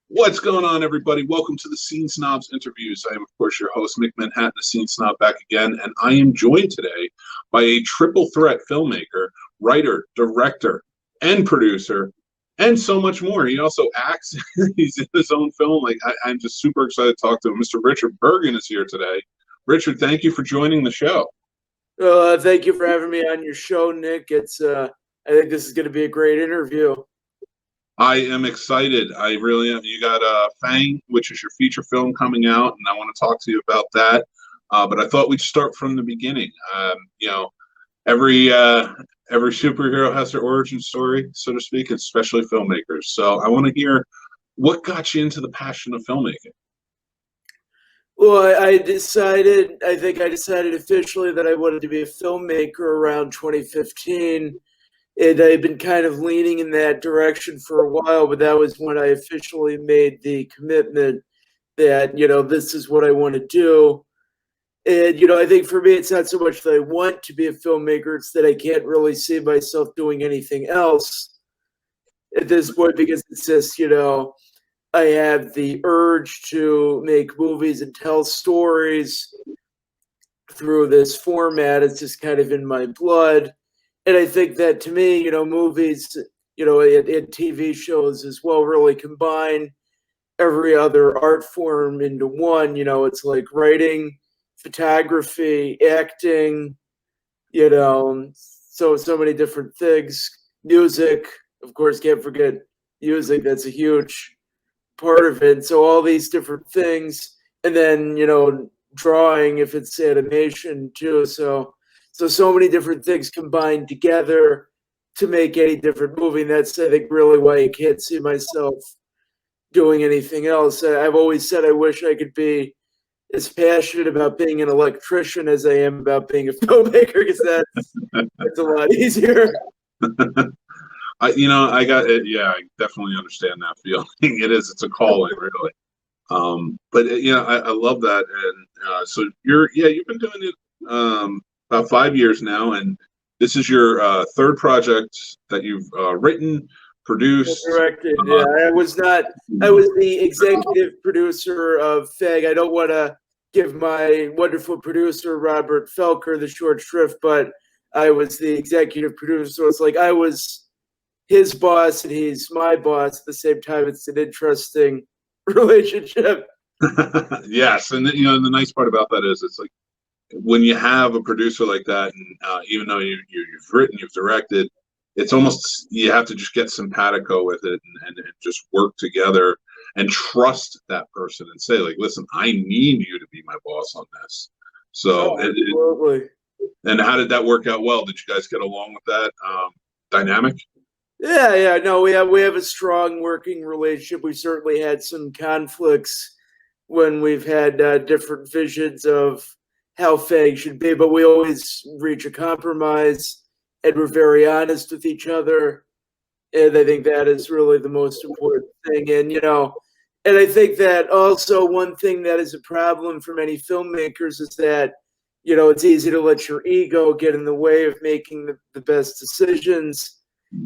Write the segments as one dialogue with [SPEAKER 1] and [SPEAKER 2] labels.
[SPEAKER 1] What's going on, everybody? Welcome to the Scene Snobs interviews. I am, of course, your host, Mick, the Scene Snob, back again, and I am joined today by a triple threat filmmaker, writer, director, and producer, and so much more. He also acts. He's in his own film. I'm just super excited to talk to him. Mr. Richard Burgin is here today. Richard, thank you for joining the show.
[SPEAKER 2] Thank you for having me on your show, Nick. I think this is going to be a great interview.
[SPEAKER 1] I am excited. I really am. You got Fangs, which is your feature film coming out, and I want to talk to you about that. But I thought we'd start from the beginning. Every superhero has their origin story, so to speak, especially filmmakers. So I want to hear what got you into the passion of filmmaking.
[SPEAKER 2] Well, I decided officially that I wanted to be a filmmaker around 2015. And I've been kind of leaning in that direction for a while, but that was when I officially made the commitment that, this is what I want to do. And, I think for me, it's not so much that I want to be a filmmaker, it's that I can't really see myself doing anything else at this point, because it's just, I have the urge to make movies and tell stories through this format. It's just kind of in my blood. And I think that, to me, movies, and TV shows as well really combine every other art form into one. It's like writing, photography, acting, so many different things. Music, of course, can't forget music. That's a huge part of it. So all these different things. And then, drawing, if it's animation too. So many different things combined together to make any different movie. And that's, I think, really why I can't see myself doing anything else. I've always said I wish I could be as passionate about being an electrician as I am about being a filmmaker, because that's a lot easier.
[SPEAKER 1] I got it. Yeah, I definitely understand that feeling. It's a calling, really. But I love that. And so you've been doing it about 5 years now, and this is your third project that you've written, produced,
[SPEAKER 2] directed. Yeah, I was the executive producer of Fangs. I don't want to give my wonderful producer Robert Felker the short shrift, but I was the executive producer. So it's like I was his boss and he's my boss at the same time. It's an interesting relationship.
[SPEAKER 1] Yes, and the nice part about that is it's like when you have a producer like that, and even though you've written, you've directed, it's almost you have to just get simpatico with it and just work together and trust that person and say, like, listen, I need you to be my boss on this. So
[SPEAKER 2] absolutely.
[SPEAKER 1] And how did that work out well? Did you guys get along with that dynamic?
[SPEAKER 2] Yeah. No, we have a strong working relationship. We certainly had some conflicts when we've had different visions of how Fangs should be, but we always reach a compromise, and we're very honest with each other. And I think that is really the most important thing. And I think that also one thing that is a problem for many filmmakers is that, it's easy to let your ego get in the way of making the best decisions.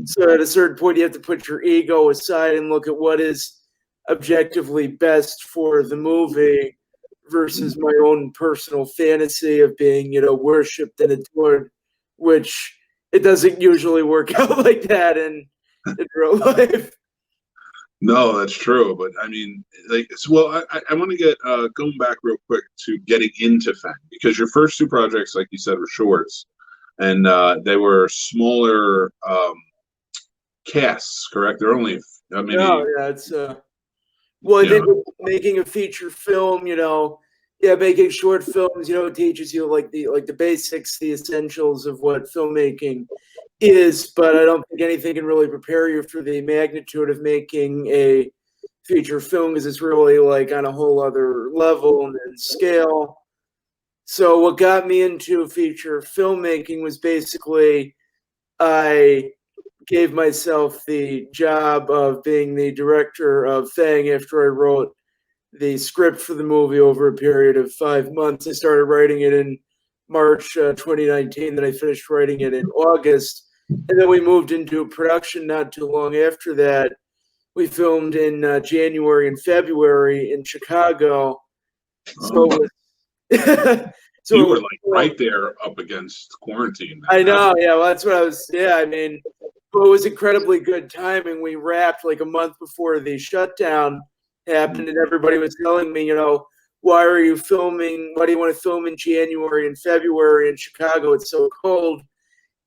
[SPEAKER 2] So at a certain point, you have to put your ego aside and look at what is objectively best for the movie versus my own personal fantasy of being, worshipped and adored, which it doesn't usually work out like that in real life.
[SPEAKER 1] No, that's true. But I mean, I want to get going back real quick to getting into Fang, because your first two projects, like you said, were shorts, and they were smaller casts, correct? They're only maybe.
[SPEAKER 2] No, yeah, it's well, I think making a feature film, making short films, it teaches you like the basics, the essentials of what filmmaking is, but I don't think anything can really prepare you for the magnitude of making a feature film, because it's really like on a whole other level and scale. So what got me into feature filmmaking was basically I gave myself the job of being the director of Fang after I wrote the script for the movie over a period of 5 months. I started writing it in March 2019, then I finished writing it in August. And then we moved into production not too long after that. we filmed in January and February in Chicago. So,
[SPEAKER 1] Oh, you
[SPEAKER 2] so
[SPEAKER 1] were like right there up against quarantine.
[SPEAKER 2] I know, yeah. Well, that's what I was. Yeah, I mean, it was incredibly good timing. We wrapped like a month before the shutdown happened, and everybody was telling me, why are you filming? Why do you want to film in January and February in Chicago? It's so cold.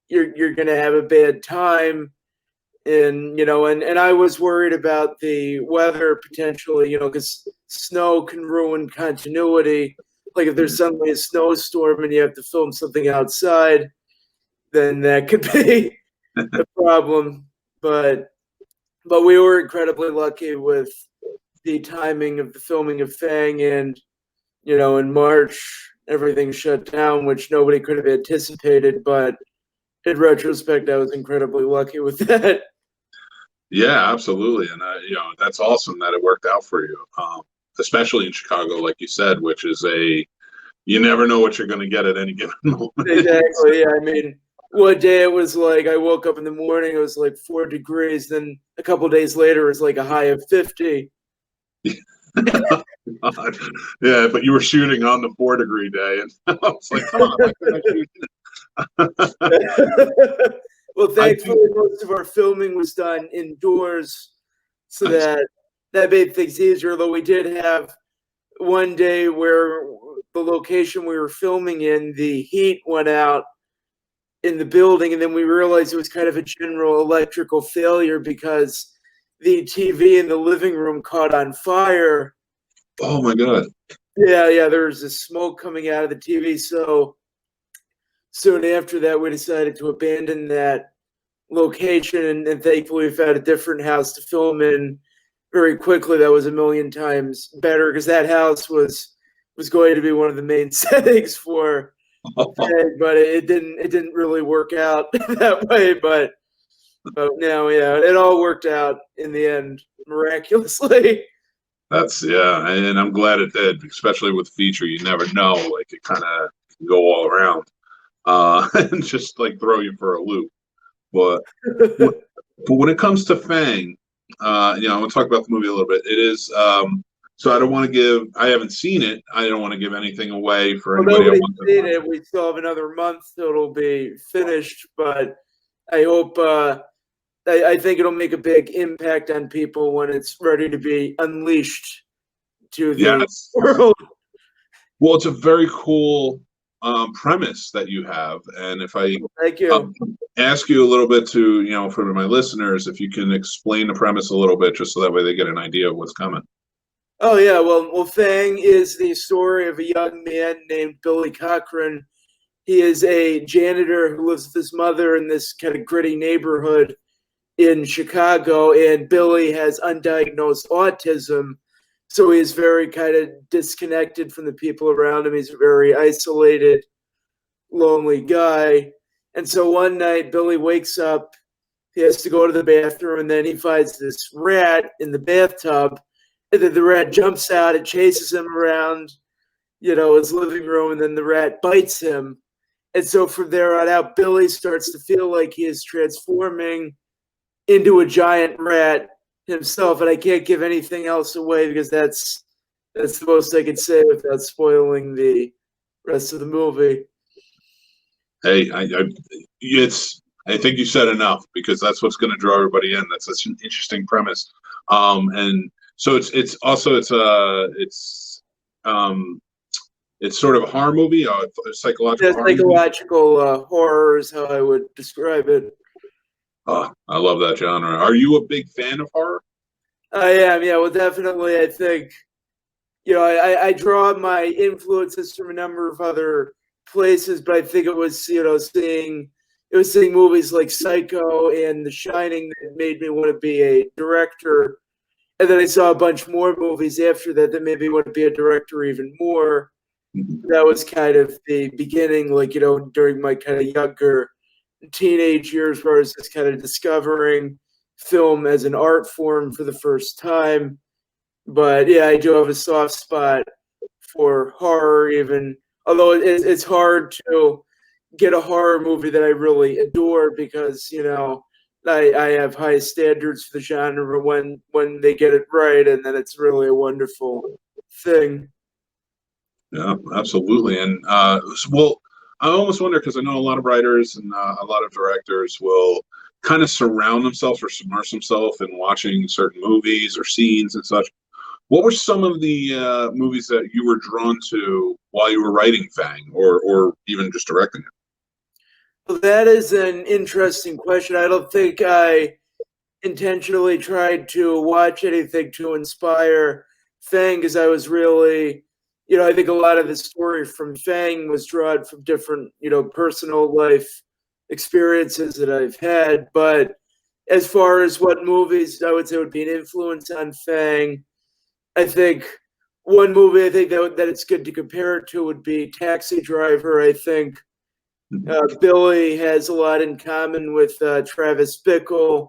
[SPEAKER 2] You're gonna have a bad time. And and I was worried about the weather potentially, because snow can ruin continuity. Like if there's suddenly a snowstorm and you have to film something outside, then that could be a problem. But we were incredibly lucky with the timing of the filming of Fang, and in March everything shut down, which nobody could have anticipated. But in retrospect, I was incredibly lucky with that.
[SPEAKER 1] Yeah, absolutely, and that's awesome that it worked out for you, especially in Chicago, like you said, which is you never know what you're going to get at any given moment.
[SPEAKER 2] Exactly. Yeah. I mean, one day it was like I woke up in the morning, it was like 4 degrees. Then a couple of days later, it was like a high of 50.
[SPEAKER 1] Yeah, but you were shooting on the 4-degree day, and I was like, "Come on, why couldn't I shoot?"
[SPEAKER 2] Well, thankfully, most of our filming was done indoors, so that made things easier. Though we did have one day where the location we were filming in, the heat went out in the building, and then we realized it was kind of a general electrical failure because the TV in the living room caught on fire.
[SPEAKER 1] Oh my God!
[SPEAKER 2] Yeah, there was this smoke coming out of the TV. So soon after that, we decided to abandon that location, and thankfully, we found a different house to film in very quickly. That was a million times better because that house was going to be one of the main settings for Fang, but it didn't really work out that way. But now, yeah, it all worked out in the end miraculously.
[SPEAKER 1] Yeah, and I'm glad it did, especially with feature. You never know, like it kind of can go all around, and just like throw you for a loop. But but when it comes to Fang, I'm gonna talk about the movie a little bit. It is so I don't want to give. I haven't seen it. I don't want to give anything away for
[SPEAKER 2] Well,
[SPEAKER 1] anybody.
[SPEAKER 2] nobody's seen it. We still have another month till it'll be finished, but I hope. I think it'll make a big impact on people when it's ready to be unleashed to the
[SPEAKER 1] Yes.
[SPEAKER 2] world.
[SPEAKER 1] Well, it's a very cool premise that you have, and if I
[SPEAKER 2] Thank you.
[SPEAKER 1] ask you a little bit to, for my listeners, if you can explain the premise a little bit, just so that way they get an idea of what's coming.
[SPEAKER 2] Oh yeah, well, Fang is the story of a young man named Billy Cochran. He is a janitor who lives with his mother in this kind of gritty neighborhood in Chicago, and Billy has undiagnosed autism, so he's very kind of disconnected from the people around him. He's a very isolated, lonely guy. And so one night, Billy wakes up, he has to go to the bathroom, and then he finds this rat in the bathtub. And then the rat jumps out, it chases him around, his living room, and then the rat bites him. And so from there on out, Billy starts to feel like he is transforming into a giant rat himself. And I can't give anything else away because that's the most I can say without spoiling the rest of the movie.
[SPEAKER 1] Hey, I think you said enough, because that's what's going to draw everybody in. That's such an interesting premise, and so it's sort of a horror movie, a psychological horror
[SPEAKER 2] Psychological horror is how I would describe it.
[SPEAKER 1] Oh, I love that genre. Are you a big fan of horror?
[SPEAKER 2] I am, yeah. Well, definitely. I think I draw my influences from a number of other places, but I think it was seeing movies like Psycho and The Shining that made me want to be a director. And then I saw a bunch more movies after that made me want to be a director even more. That was kind of the beginning, like, during my kind of younger teenage years, where I was just kind of discovering film as an art form for the first time. But yeah, I do have a soft spot for horror, even although it's hard to get a horror movie that I really adore because I have high standards for the genre when they get it right, and then it's really a wonderful thing.
[SPEAKER 1] Yeah, absolutely. And well, I almost wonder because I know a lot of writers and a lot of directors will kind of surround themselves or submerge themselves in watching certain movies or scenes and such. What were some of the movies that you were drawn to while you were writing Fang, or even just directing it?
[SPEAKER 2] Well, that is an interesting question. I don't think I intentionally tried to watch anything to inspire Fang because I was really, I think a lot of the story from Fang was drawn from different, personal life experiences that I've had. But as far as what movies I would say would be an influence on Fang, I think one movie I think that it's good to compare it to would be Taxi Driver. I think Billy has a lot in common with Travis Bickle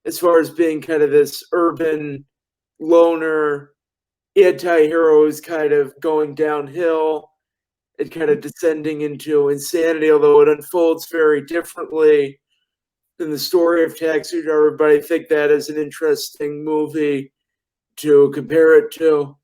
[SPEAKER 2] as far as being kind of this urban loner anti-hero who's kind of going downhill and kind of descending into insanity, although it unfolds very differently than the story of Taxi Driver. But I think that is an interesting movie to compare it to.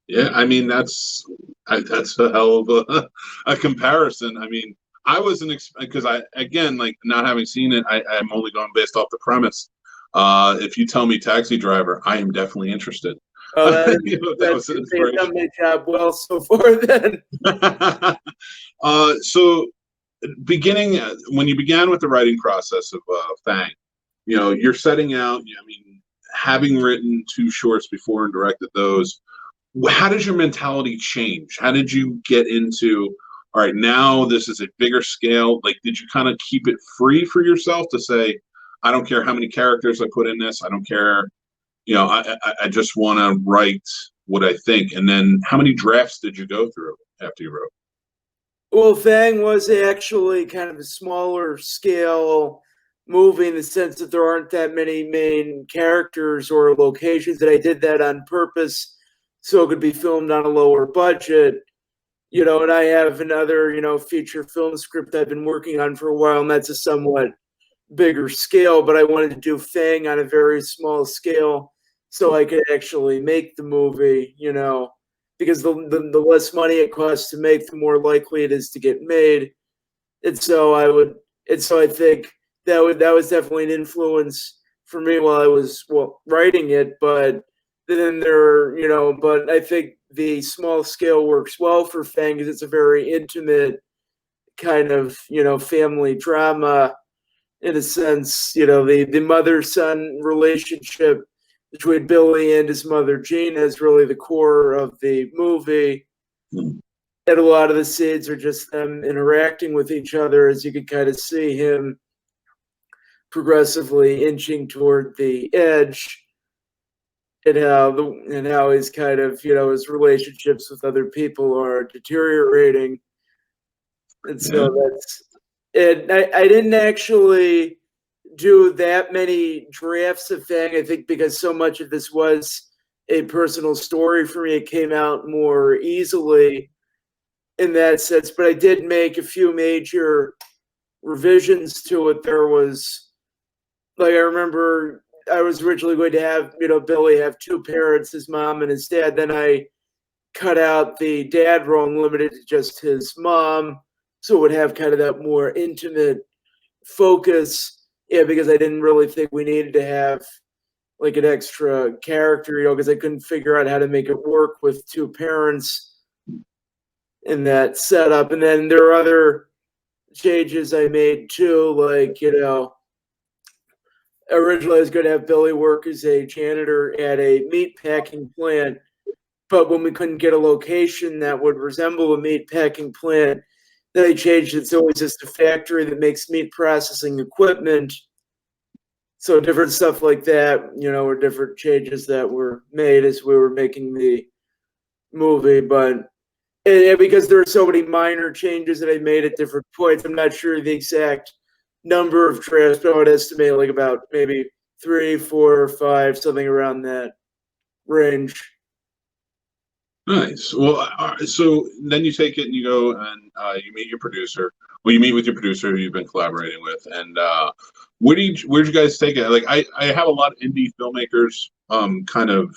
[SPEAKER 1] Yeah, I mean that's a hell of a comparison. I mean, I wasn't because I again like not having seen it, I'm only going based off the premise. If you tell me Taxi Driver, I am definitely interested.
[SPEAKER 2] Oh, that is,
[SPEAKER 1] That
[SPEAKER 2] that's
[SPEAKER 1] was an
[SPEAKER 2] they've done
[SPEAKER 1] inspiration.
[SPEAKER 2] my job well so far. Then,
[SPEAKER 1] So beginning when you began with the writing process of Fang, you're setting out. I mean, having written two shorts before and directed those, how did your mentality change? How did you get into, all right, now this is a bigger scale? Like, did you kind of keep it free for yourself to say, I don't care how many characters I put in this. I don't care. I just want to write what I think. And then how many drafts did you go through after you wrote?
[SPEAKER 2] well, Fang was actually kind of a smaller scale movie in the sense that there aren't that many main characters or locations. That I did that on purpose so it could be filmed on a lower budget. And I have another, feature film script I've been working on for a while, and that's a somewhat bigger scale, but I wanted to do Fang on a very small scale so I could actually make the movie, because the less money it costs to make, the more likely it is to get made. And so I think that was definitely an influence for me while I was writing it. But then but I think the small scale works well for Fang because it's a very intimate kind of family drama in a sense. The mother son relationship between Billy and his mother Jean is really the core of the movie.
[SPEAKER 1] Hmm.
[SPEAKER 2] And a lot of the scenes are just them interacting with each other as you can kind of see him progressively inching toward the edge, and how he's kind of his relationships with other people are deteriorating. And
[SPEAKER 1] Yeah.
[SPEAKER 2] so that's it. I didn't actually do that many drafts of Fang. I think because so much of this was a personal story for me, it came out more easily in that sense. But I did make a few major revisions to it. There was, like, I remember I was originally going to have, Billy have two parents, his mom and his dad. Then I cut out the dad role and limited to just his mom. So it would have kind of that more intimate focus. Yeah, because I didn't really think we needed to have like an extra character, because I couldn't figure out how to make it work with two parents in that setup. And then there are other changes I made too, like, originally I was going to have Billy work as a janitor at a meat packing plant, but when we couldn't get a location that would resemble a meat packing plant, then I changed it. It's always just a factory that makes meat processing equipment. So different stuff like that, were different changes that were made as we were making the movie. But because there are so many minor changes that I made at different points, I'm not sure the exact number of drafts, but I would estimate like about maybe 3, 4, or 5, something around that range.
[SPEAKER 1] Nice. Well, so then you take it and you go and you meet your producer. Well, you meet with your producer who you've been collaborating with, and where'd you guys take it? Like I have a lot of indie filmmakers kind of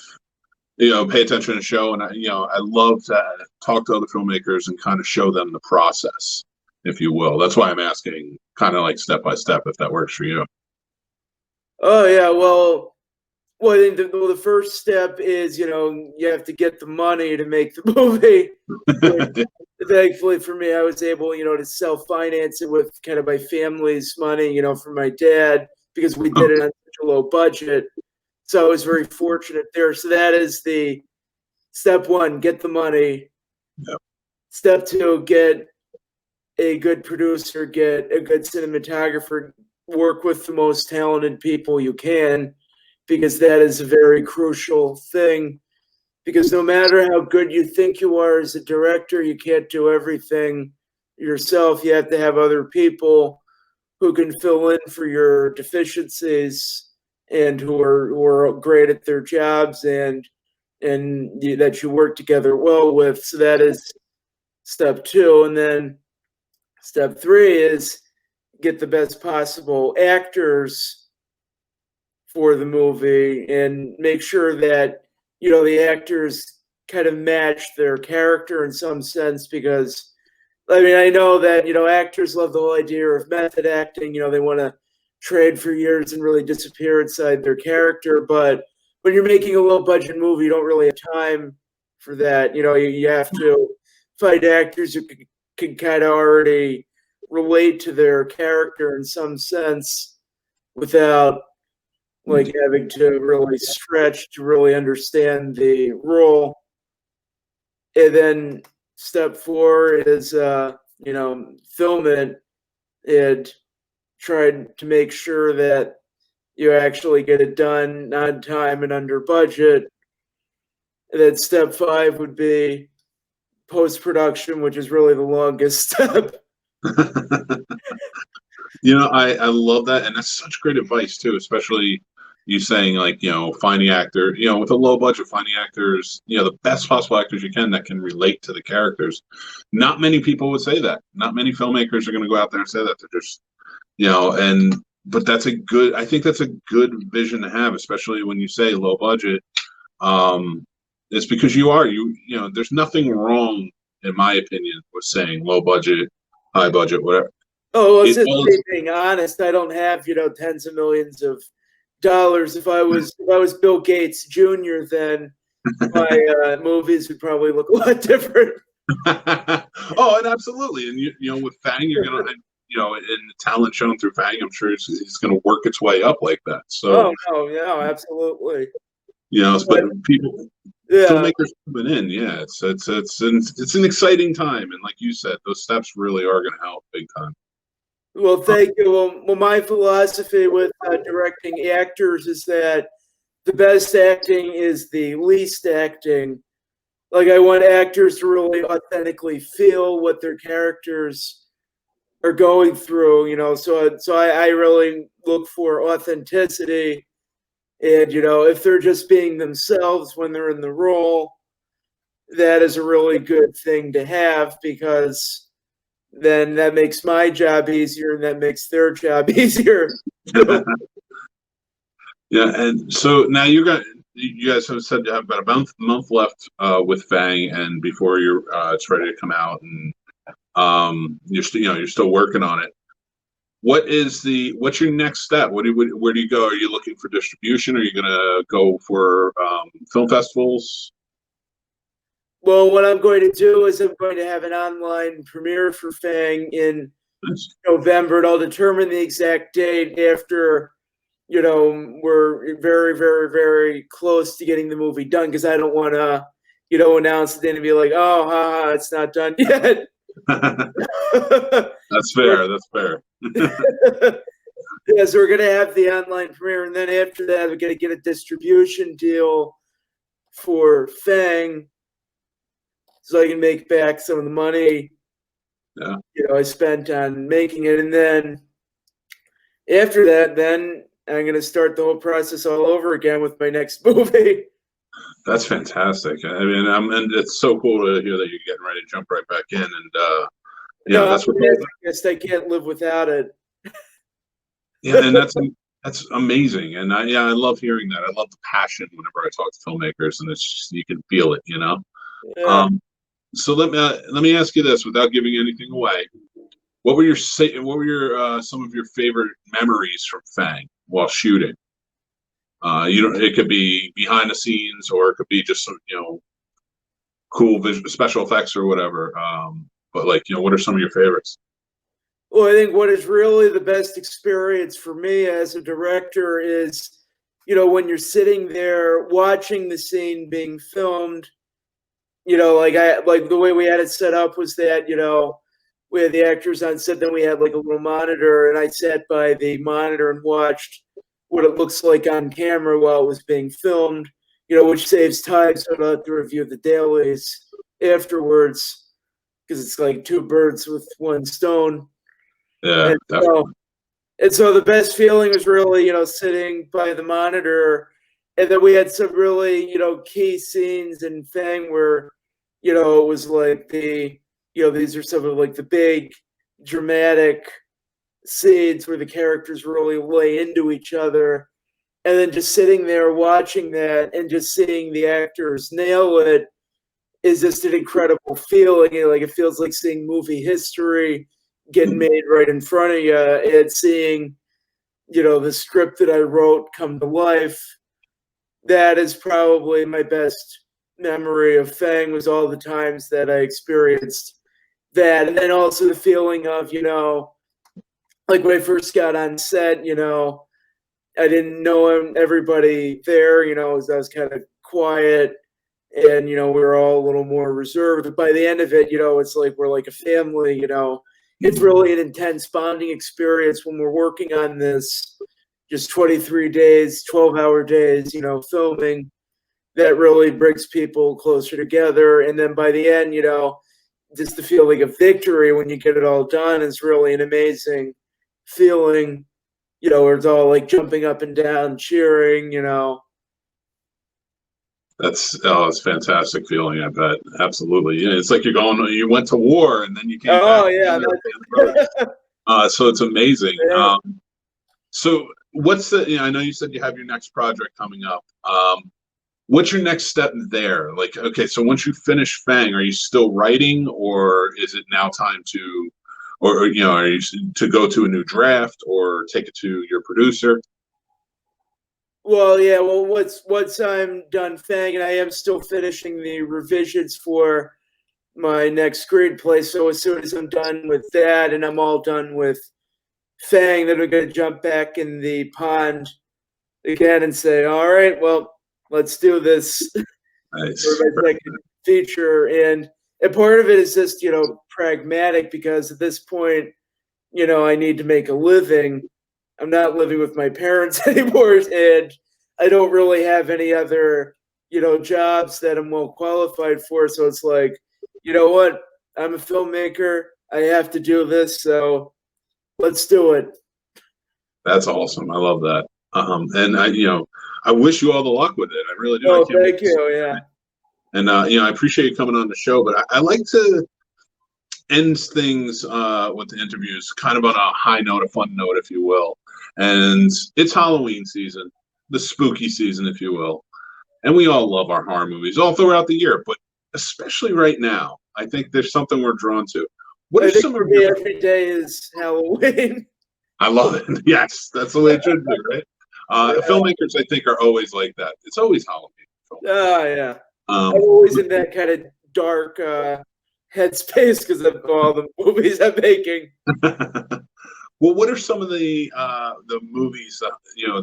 [SPEAKER 1] pay attention to the show, and I love to talk to other filmmakers and kind of show them the process, if you will. That's why I'm asking kind of like step by step if that works for you.
[SPEAKER 2] Oh yeah, well, I think the first step is you have to get the money to make the movie. Thankfully for me, I was able to self-finance it with kind of my family's money, from my dad, because we did it on such a low budget. So I was very fortunate there. So that is the step one: get the money.
[SPEAKER 1] Yep.
[SPEAKER 2] Step two: get a good producer, get a good cinematographer, work with the most talented people you can, because that is a very crucial thing. Because no matter how good you think you are as a director, you can't do everything yourself. You have to have other people who can fill in for your deficiencies and who are great at their jobs and that you work together well with. So that is step two. And then step three is get the best possible actors for the movie and make sure that the actors kind of match their character in some sense, because I know that actors love the whole idea of method acting. They want to trade for years and really disappear inside their character. But when you're making a low budget movie, you don't really have time for that. You have to find actors who can kind of already relate to their character in some sense without like having to really stretch to really understand the role. And then step four is film it and try to make sure that you actually get it done on time and under budget. And then step five would be post-production, which is really the longest step.
[SPEAKER 1] I love that, and that's such great advice too, especially you saying like finding actor with a low budget, finding actors the best possible actors you can that can relate to the characters. Not many people would say that. Not many filmmakers are going to go out there and say that. They're just but that's I think that's a good vision to have, especially when you say low budget. It's because there's nothing wrong, in my opinion, with saying low budget, high budget, whatever.
[SPEAKER 2] Oh, well, it's just being honest. I don't have tens of millions of dollars. If I was Bill Gates Jr., then my movies would probably look a lot different.
[SPEAKER 1] Oh, and absolutely, and with Fang, you're gonna in the talent shown through Fang, I'm sure it's gonna work its way up like that. So,
[SPEAKER 2] no, absolutely.
[SPEAKER 1] But people. Yeah. Filmmakers coming in, it's an exciting time, and like you said, those steps really are going to help big time.
[SPEAKER 2] Well, thank you. Well, my philosophy with directing actors is that the best acting is the least acting. Like, I want actors to really authentically feel what their characters are going through. So I really look for authenticity. And, if they're just being themselves when they're in the role, that is a really good thing to have, because then that makes my job easier and that makes their job easier.
[SPEAKER 1] Yeah. And so now you guys have said you have about a month left with Fang, and before it's ready to come out, and you're still working on it. What's your next step? Where do you go? Are you looking for distribution? Are you going to go for film festivals?
[SPEAKER 2] Well, what I'm going to do is I'm going to have an online premiere for Fang in November, and I'll determine the exact date after, we're very, very, very close to getting the movie done, because I don't want to, announce it and be like, oh, it's not done yet.
[SPEAKER 1] That's fair. That's fair.
[SPEAKER 2] Yeah, so we're going to have the online premiere, and then after that, we're going to get a distribution deal for Fang, so I can make back some of the money I spent on making it. And then after that, then I'm going to start the whole process all over again with my next movie.
[SPEAKER 1] That's fantastic. And it's so cool to hear that you're getting ready to jump right back in. And that's what
[SPEAKER 2] I can't live without it.
[SPEAKER 1] Yeah, and that's amazing, and I love hearing that. I love the passion whenever I talk to filmmakers, and it's just, you can feel it, you know.
[SPEAKER 2] Yeah.
[SPEAKER 1] So let me ask you this, without giving anything away. What were your some of your favorite memories from Fang while shooting? You know, it could be behind the scenes, or it could be just some, you know, cool special effects or whatever. But like, you know, what are some of your favorites?
[SPEAKER 2] Well, I think what is really the best experience for me as a director is, when you're sitting there watching the scene being filmed. Like the way we had it set up was that, we had the actors on set, then we had like a little monitor, and I sat by the monitor and watched what it looks like on camera while it was being filmed, which saves time, so I don't have to review the dailies afterwards, because it's like two birds with one stone.
[SPEAKER 1] Yeah,
[SPEAKER 2] And
[SPEAKER 1] definitely.
[SPEAKER 2] so, and so the best feeling was really, sitting by the monitor. And then we had some really, key scenes in Fang where, it was like these are some of like the big dramatic scenes where the characters really lay into each other. And then just sitting there watching that and just seeing the actors nail it is just an incredible feeling. Like it feels like seeing movie history getting made right in front of you, and seeing, the script that I wrote come to life. That is probably my best memory of Fang, was all the times that I experienced that. And then also the feeling of, like when I first got on set, I didn't know everybody there, I was kind of quiet, and, we were all a little more reserved. But by the end of it, it's like we're like a family, it's really an intense bonding experience when we're working on this, just 23 days, 12-hour days, filming, that really brings people closer together. And then by the end, just the feeling of victory when you get it all done is really an amazing feeling, where it's all like jumping up and down, cheering.
[SPEAKER 1] It's a fantastic feeling. I bet, absolutely. Yeah, it's like you went to war and then you came back
[SPEAKER 2] Oh, yeah.
[SPEAKER 1] together. So it's amazing.
[SPEAKER 2] Yeah.
[SPEAKER 1] So what's I know you said you have your next project coming up. What's your next step there? Like, okay, so once you finish Fang, are you still writing, or is it now time to, or you know, are you to go to a new draft or take it to your producer?
[SPEAKER 2] Well, yeah. Well, once I'm done Fang, and I am still finishing the revisions for my next screenplay. So as soon as I'm done with that, and I'm all done with Fang, then we're going to jump back in the pond again and say, all right, well, let's do this for
[SPEAKER 1] Nice.
[SPEAKER 2] my second feature. And part of it is just, pragmatic, because at this point, I need to make a living. I'm not living with my parents anymore, and I don't really have any other, jobs that I'm well qualified for. So it's like, you know what? I'm a filmmaker. I have to do this, so let's do it.
[SPEAKER 1] That's awesome. I love that. And I wish you all the luck with it. I really do. I
[SPEAKER 2] Oh,
[SPEAKER 1] can't wait
[SPEAKER 2] thank
[SPEAKER 1] to see
[SPEAKER 2] you.
[SPEAKER 1] it.
[SPEAKER 2] Yeah.
[SPEAKER 1] And I appreciate you coming on the show, but I like to end things with the interviews kind of on a high note, a fun note, if you will. And it's Halloween season, the spooky season, if you will. And we all love our horror movies all throughout the year, but especially right now, I think there's something we're drawn to. What are
[SPEAKER 2] I think
[SPEAKER 1] some of
[SPEAKER 2] for me,
[SPEAKER 1] your?
[SPEAKER 2] every day is Halloween.
[SPEAKER 1] I love it. Yes, that's the way it should be, right?
[SPEAKER 2] Yeah.
[SPEAKER 1] Filmmakers, I think, are always like that. It's always Halloween.
[SPEAKER 2] Oh, yeah. I'm
[SPEAKER 1] Um,
[SPEAKER 2] always in that kind of dark headspace because of all the movies I'm making.
[SPEAKER 1] well, what are some of the movies that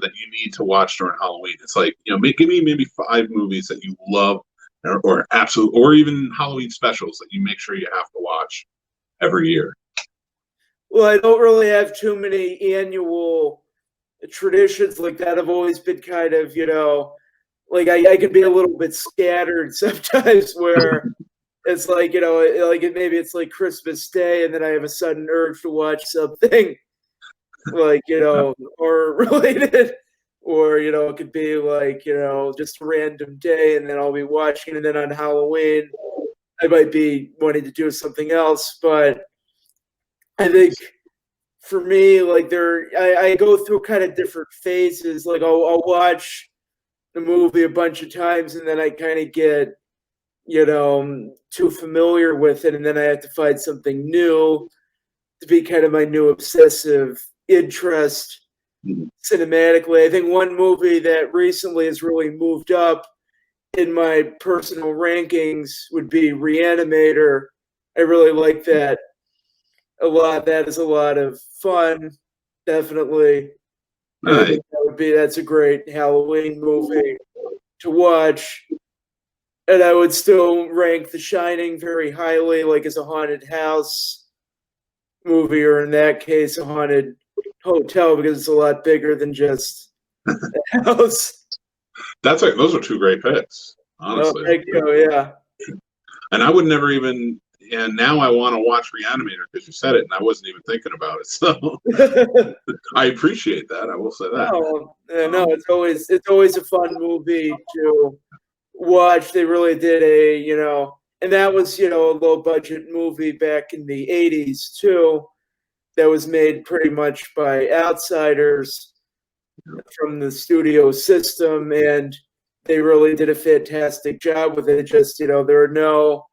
[SPEAKER 1] that you need to watch during Halloween? It's like give me maybe 5 movies that you love, or absolute, or even Halloween specials that you make sure you have to watch every year.
[SPEAKER 2] Well, I don't really have too many annual traditions like that. I've always been kind of, like I can be a little bit scattered sometimes, where it's like, maybe it's like Christmas Day, and then I have a sudden urge to watch something like, or related, or, it could be like, just a random day, and then I'll be watching, and then on Halloween, I might be wanting to do something else. But I think for me, like I go through kind of different phases. Like I'll watch the movie a bunch of times, and then I kind of get, too familiar with it, and then I have to find something new to be kind of my new obsessive interest cinematically. I think one movie that recently has really moved up in my personal rankings would be Reanimator. I really like that a lot. That is a lot of fun, definitely. I think that's a great Halloween movie to watch. And I would still rank The Shining very highly, like as a haunted house movie, or in that case, a haunted hotel, because it's a lot bigger than just a house.
[SPEAKER 1] Those are two great picks, honestly.
[SPEAKER 2] Oh, thank you, yeah.
[SPEAKER 1] And I would never even. And now I want to watch Reanimator because you said it, and I wasn't even thinking about it. So I appreciate that. I will say that.
[SPEAKER 2] No, it's always a fun movie to watch. They really did and that was a low budget movie back in the '80s too. That was made pretty much by outsiders from the studio system, and they really did a fantastic job with it. Just there are no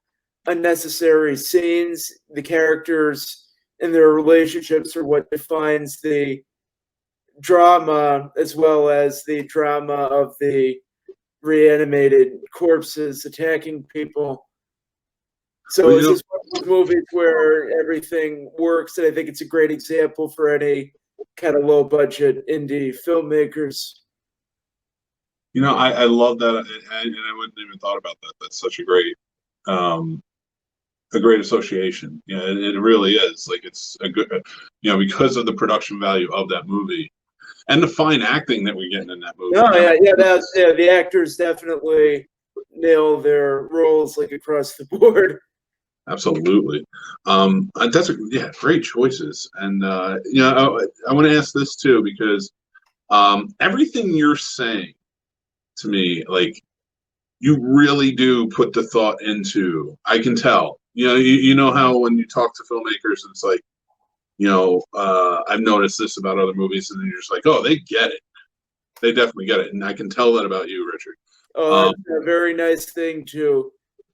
[SPEAKER 2] unnecessary scenes. The characters and their relationships are what defines the drama, as well as the drama of the reanimated corpses attacking people. So it's just one of those movies where everything works, and I think it's a great example for any kind of low budget indie filmmakers.
[SPEAKER 1] I love that, and I wouldn't even thought about that. That's such a great association. It really is. Like, it's a good, because of the production value of that movie and the fine acting that we're getting in that movie.
[SPEAKER 2] Oh yeah, the actors definitely nail their roles like across the board.
[SPEAKER 1] Absolutely. That's great choices. And I want to ask this too, because everything you're saying to me, like, you really do put the thought into. I can tell. You know how when you talk to filmmakers, it's like, I've noticed this about other movies, and then you're just like, oh, they get it. They definitely get it, and I can tell that about you, Richard.
[SPEAKER 2] Oh, that's a very nice thing to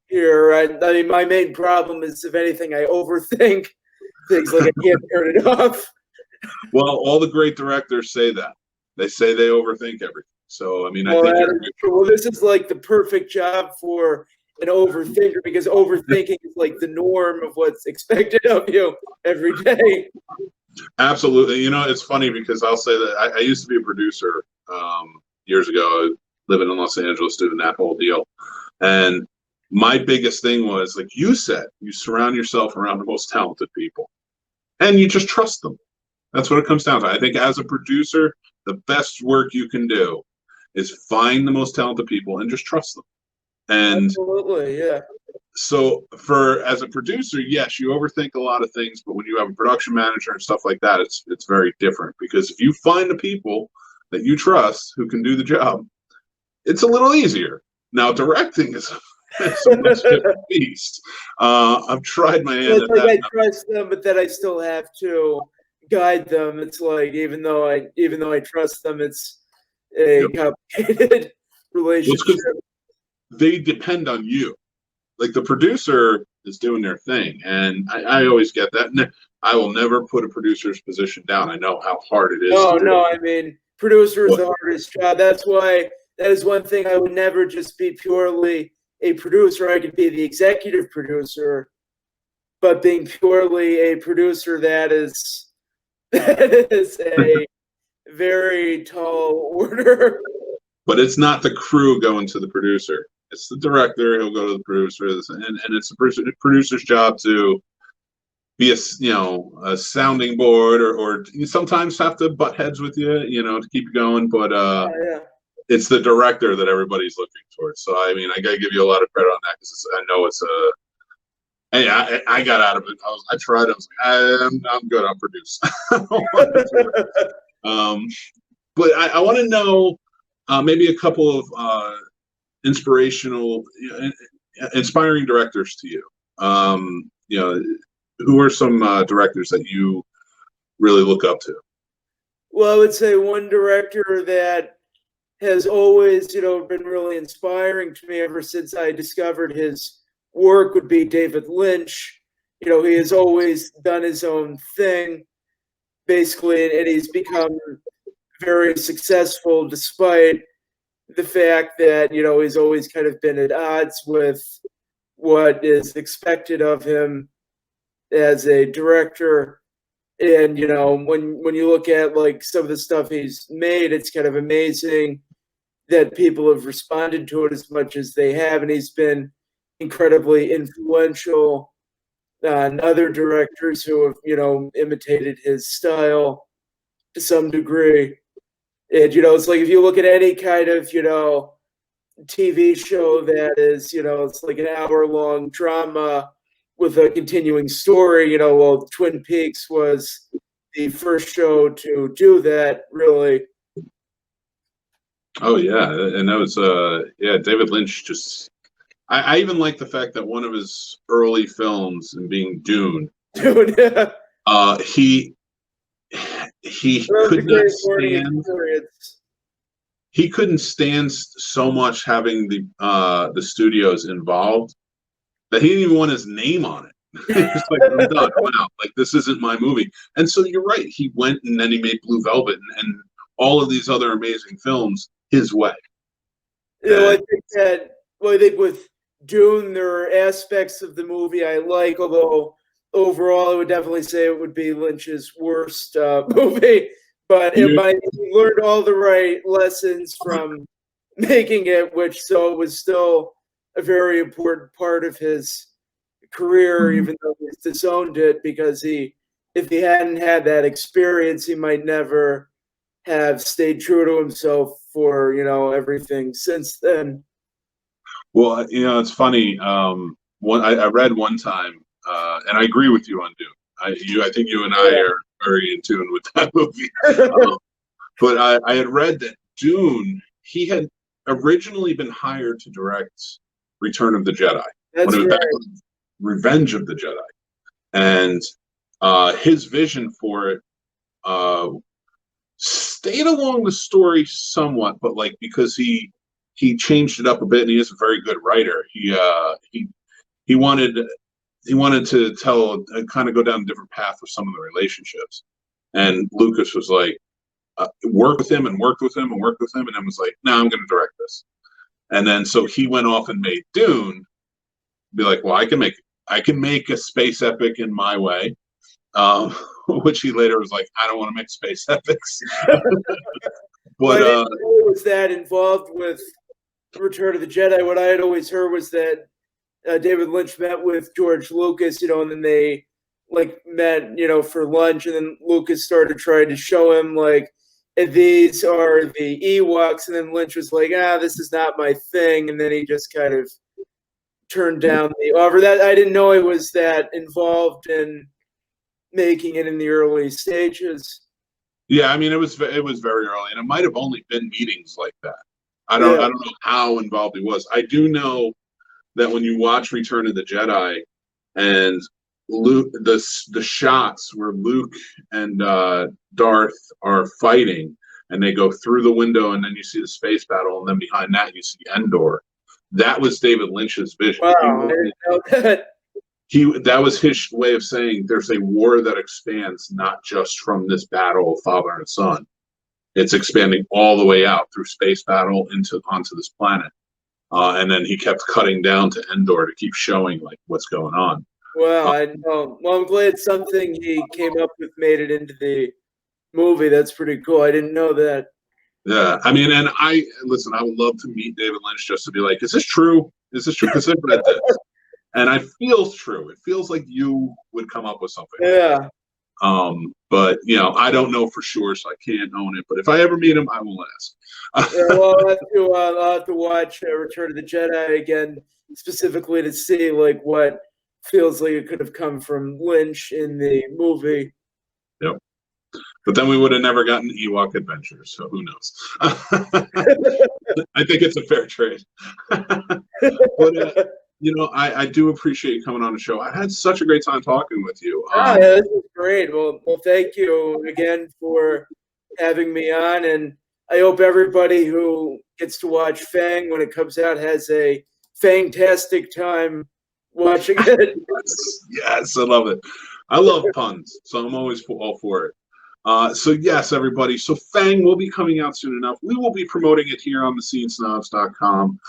[SPEAKER 2] hear. I mean, my main problem is, if anything, I overthink things. Like, I can't turn it off.
[SPEAKER 1] Well, all the great directors say that. They say they overthink everything. So, I mean, I think
[SPEAKER 2] this is like the perfect job for an overthinker, because overthinking is like the norm of what's expected of you every day.
[SPEAKER 1] Absolutely. It's funny because I'll say that I used to be a producer years ago, living in Los Angeles, doing that whole deal. And my biggest thing was, like you said, you surround yourself around the most talented people and you just trust them. That's what it comes down to. I think as a producer, the best work you can do is find the most talented people and just trust them. And
[SPEAKER 2] absolutely, yeah.
[SPEAKER 1] So as a producer, yes, you overthink a lot of things, but when you have a production manager and stuff like that, it's very different, because if you find the people that you trust who can do the job, it's a little easier. Now, directing is a much different beast. I've tried my hand at that.
[SPEAKER 2] I trust them, but then I still have to guide them. It's like, even though I trust them, it's a complicated relationship.
[SPEAKER 1] They depend on you. Like, the producer is doing their thing, and I always get that. And I will never put a producer's position down. I know how hard it is.
[SPEAKER 2] No, I mean, producer is the hardest job. That's why that is one thing. I would never just be purely a producer. I could be the executive producer, but being purely a producer, that is a very tall order.
[SPEAKER 1] But it's not the crew going to the producer. It's the director. He'll go to the producer, and it's the producer's job to be a sounding board, or you sometimes have to butt heads with you, to keep you going. But it's the director that everybody's looking towards. So, I mean, I got to give you a lot of credit on that, because I know it's a. I got out of it. I tried. I was like, I'm good. I'll produce. But I want to know maybe a couple of inspiring directors to you. Who are some directors that you really look up to?
[SPEAKER 2] Well, I would say one director that has always, been really inspiring to me ever since I discovered his work would be David Lynch. He has always done his own thing, basically, and he's become very successful despite the fact that, he's always kind of been at odds with what is expected of him as a director. And, when you look at like some of the stuff he's made, it's kind of amazing that people have responded to it as much as they have. And he's been incredibly influential on other directors who have, imitated his style to some degree. And, it's like if you look at any kind of, TV show that is, it's like an hour-long drama with a continuing story, well, Twin Peaks was the first show to do that, really.
[SPEAKER 1] Oh yeah, and that was David Lynch just. I even like the fact that one of his early films, and being Dune,
[SPEAKER 2] Dude, yeah.
[SPEAKER 1] He could not stand. He couldn't stand so much having the studios involved that he didn't even want his name on it. He's like, I'm done. I'm out. Like, this isn't my movie. And so you're right. He went and then he made Blue Velvet and all of these other amazing films his way.
[SPEAKER 2] I think with Dune, there are aspects of the movie I like, although overall I would definitely say it would be Lynch's worst movie. But he learned all the right lessons from making it, so it was still a very important part of his career, even though he disowned it, because if he hadn't had that experience, he might never have stayed true to himself for, everything since then.
[SPEAKER 1] Well, it's funny. I read one time, and I agree with you on Dune. I think you and I are very in tune with that movie. But I had read that Dune, he had originally been hired to direct Return of the Jedi.
[SPEAKER 2] That's right.
[SPEAKER 1] Revenge of the Jedi. And his vision for it stayed along the story somewhat, but like because he changed it up a bit, and he is a very good writer. He wanted to tell kind of go down a different path with some of the relationships, and Lucas was like, worked with him, and then was like, no, I'm going to direct this. And then so he went off and made Dune. Be like, well, I can make a space epic in my way, which he later was like, I don't want to make space epics. But
[SPEAKER 2] was that involved with Return of the Jedi? What I had always heard was that David Lynch met with George Lucas, and then they met, for lunch, and then Lucas started trying to show him these are the Ewoks, and then Lynch was like, this is not my thing, and then he just kind of turned down the offer. That I didn't know he was that involved in making it in the early stages.
[SPEAKER 1] Yeah, I mean, it was very early, and it might have only been meetings like that. I don't know how involved he was. I do know that when you watch Return of the Jedi and Luke, the shots where Luke and Darth are fighting, and they go through the window, and then you see the space battle, and then behind that you see Endor. That was David Lynch's vision.
[SPEAKER 2] Wow, I didn't know that.
[SPEAKER 1] That was his way of saying there's a war that expands not just from this battle of father and son. It's expanding all the way out through space battle onto this planet. And then he kept cutting down to Endor to keep showing what's going on.
[SPEAKER 2] Well, I know. Well, I'm glad something he came up with made it into the movie. That's pretty cool. I didn't know that.
[SPEAKER 1] Yeah, I mean, and I would love to meet David Lynch just to be like, is this true? Is this true? Because I've read this. And it feels true. It feels like you would come up with something.
[SPEAKER 2] Yeah.
[SPEAKER 1] But I don't know for sure, so I can't own it. But if I ever meet him, I will ask.
[SPEAKER 2] Yeah, well, I'll have to watch Return of the Jedi again, specifically to see what feels like it could have come from Lynch in the movie.
[SPEAKER 1] Yep. But then we would have never gotten Ewok Adventures, so who knows? I think it's a fair trade. But I do appreciate you coming on the show. I had such a great time talking with you.
[SPEAKER 2] Oh, yeah, this is great. Well, thank you again for having me on, and I hope everybody who gets to watch Fang when it comes out has a fantastic time watching it.
[SPEAKER 1] Yes, I love it. I love puns, so I'm always all for it. So yes, everybody. So Fang will be coming out soon enough. We will be promoting it here on thescenesnobs.com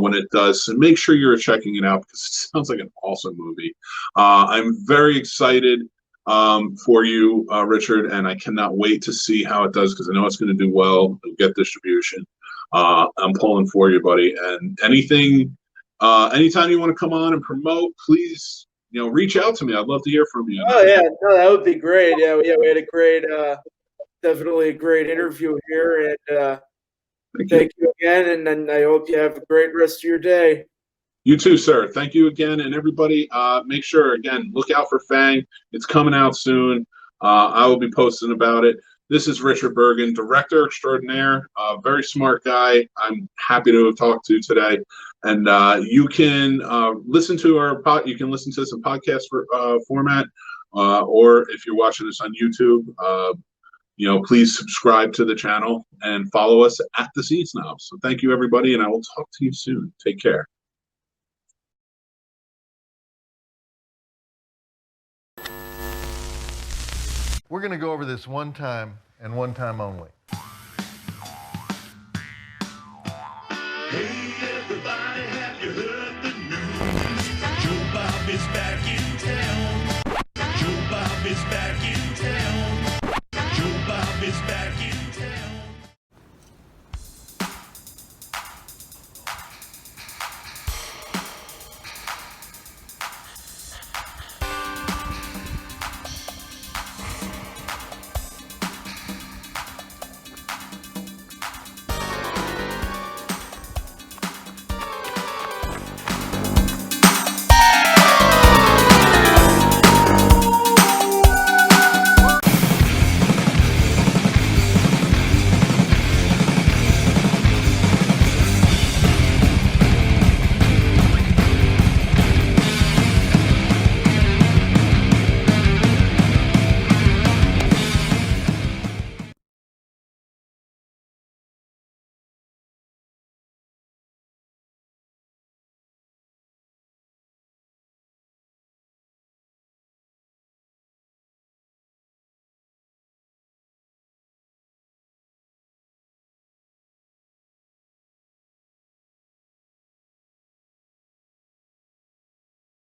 [SPEAKER 1] when it does. So make sure you're checking it out because it sounds like an awesome movie. I'm very excited for you, Richard, and I cannot wait to see how it does because I know it's going to do well. It'll get distribution. I'm pulling for you, buddy. And anytime you want to come on and promote, please, reach out to me. I'd love to hear from you.
[SPEAKER 2] Oh yeah, no, that would be great. Yeah, we had a great, definitely a great interview here, and thank you again, and then I hope you have a great rest of your day.
[SPEAKER 1] You too, sir. Thank you again, and everybody, make sure again look out for Fang. It's coming out soon. I will be posting about it. This is Richard Burgin, director extraordinaire, very smart guy. I'm happy to have talked to today, and you can listen to you can listen to this in podcast format, or if you're watching this on YouTube, please subscribe to the channel and follow us at the Scene Snobs. So thank you, everybody, and I will talk to you soon. Take care.
[SPEAKER 3] We're going to go over this one time and one time only.